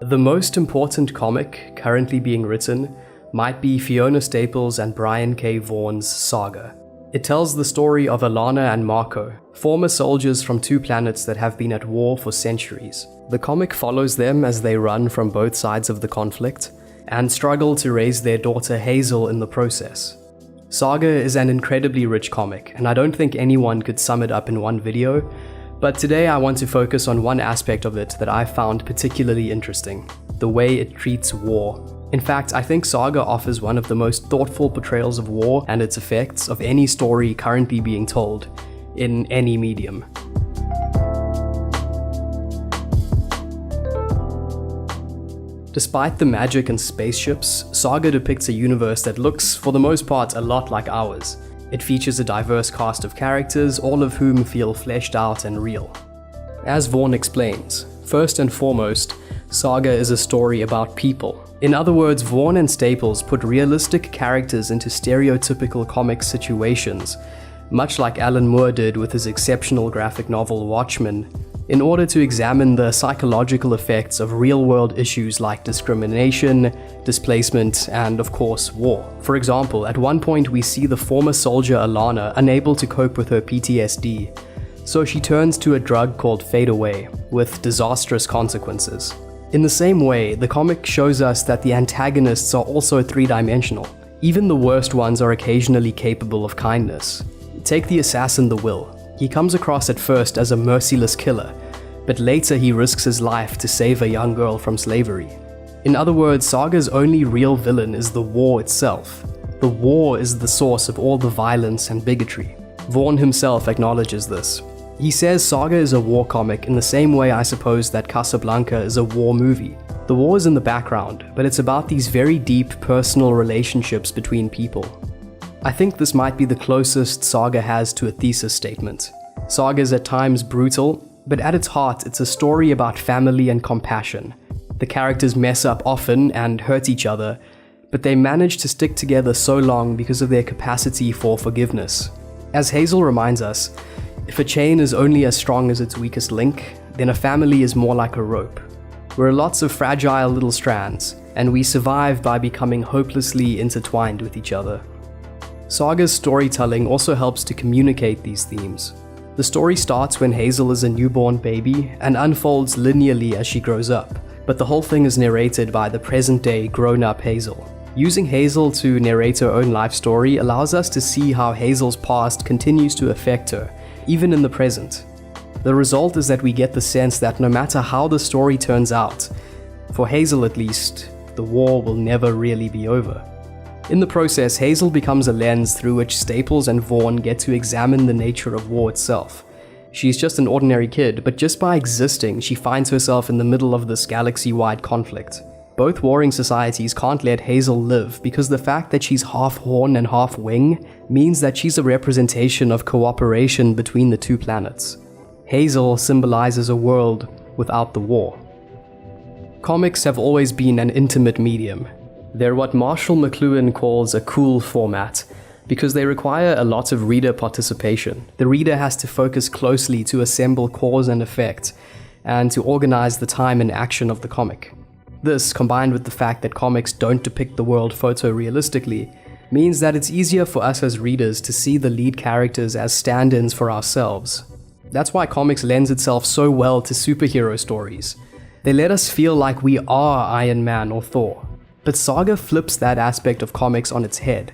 The most important comic currently being written might be Fiona Staples and Brian K. Vaughan's Saga. It tells the story of Alana and Marco, former soldiers from two planets that have been at war for centuries. The comic follows them as they run from both sides of the conflict and struggle to raise their daughter Hazel in the process. Saga is an incredibly rich comic, and I don't think anyone could sum it up in one video, but today I want to focus on one aspect of it that I found particularly interesting: the way it treats war. In fact, I think Saga offers one of the most thoughtful portrayals of war and its effects of any story currently being told, in any medium. Despite the magic and spaceships, Saga depicts a universe that looks, for the most part, a lot like ours. It features a diverse cast of characters, all of whom feel fleshed out and real. As Vaughan explains, first and foremost, Saga is a story about people. In other words, Vaughan and Staples put realistic characters into stereotypical comic situations, much like Alan Moore did with his exceptional graphic novel Watchmen, in order to examine the psychological effects of real-world issues like discrimination, displacement, and of course, war. For example, at one point we see the former soldier Alana unable to cope with her PTSD, so she turns to a drug called Fade Away, with disastrous consequences. In the same way, the comic shows us that the antagonists are also three-dimensional. Even the worst ones are occasionally capable of kindness. Take the assassin The Will. He comes across at first as a merciless killer, but later he risks his life to save a young girl from slavery. In other words, Saga's only real villain is the war itself. The war is the source of all the violence and bigotry. Vaughan himself acknowledges this. He says Saga is a war comic in the same way I suppose that Casablanca is a war movie. The war is in the background, but it's about these very deep personal relationships between people. I think this might be the closest Saga has to a thesis statement. Saga is at times brutal, but at its heart it's a story about family and compassion. The characters mess up often and hurt each other, but they manage to stick together so long because of their capacity for forgiveness. As Hazel reminds us, if a chain is only as strong as its weakest link, then a family is more like a rope. We're lots of fragile little strands, and we survive by becoming hopelessly intertwined with each other. Saga's storytelling also helps to communicate these themes. The story starts when Hazel is a newborn baby and unfolds linearly as she grows up, but the whole thing is narrated by the present-day grown-up Hazel. Using Hazel to narrate her own life story allows us to see how Hazel's past continues to affect her, even in the present. The result is that we get the sense that no matter how the story turns out, for Hazel at least, the war will never really be over. In the process, Hazel becomes a lens through which Staples and Vaughan get to examine the nature of war itself. She's just an ordinary kid, but just by existing, she finds herself in the middle of this galaxy-wide conflict. Both warring societies can't let Hazel live because the fact that she's half horn and half wing means that she's a representation of cooperation between the two planets. Hazel symbolizes a world without the war. Comics have always been an intimate medium. They're what Marshall McLuhan calls a cool format, because they require a lot of reader participation. The reader has to focus closely to assemble cause and effect, and to organize the time and action of the comic. This, combined with the fact that comics don't depict the world photorealistically, means that it's easier for us as readers to see the lead characters as stand-ins for ourselves. That's why comics lends itself so well to superhero stories. They let us feel like we are Iron Man or Thor. But Saga flips that aspect of comics on its head.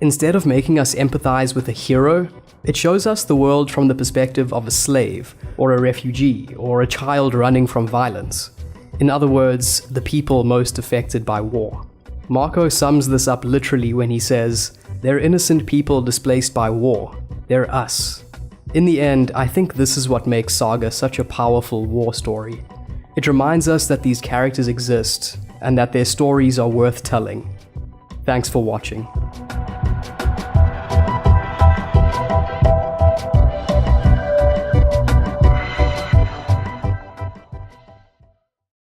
Instead of making us empathize with a hero, it shows us the world from the perspective of a slave, or a refugee, or a child running from violence. In other words, the people most affected by war. Marco sums this up literally when he says, "They're innocent people displaced by war. They're us." In the end, I think this is what makes Saga such a powerful war story. It reminds us that these characters exist, and that their stories are worth telling. Thanks for watching.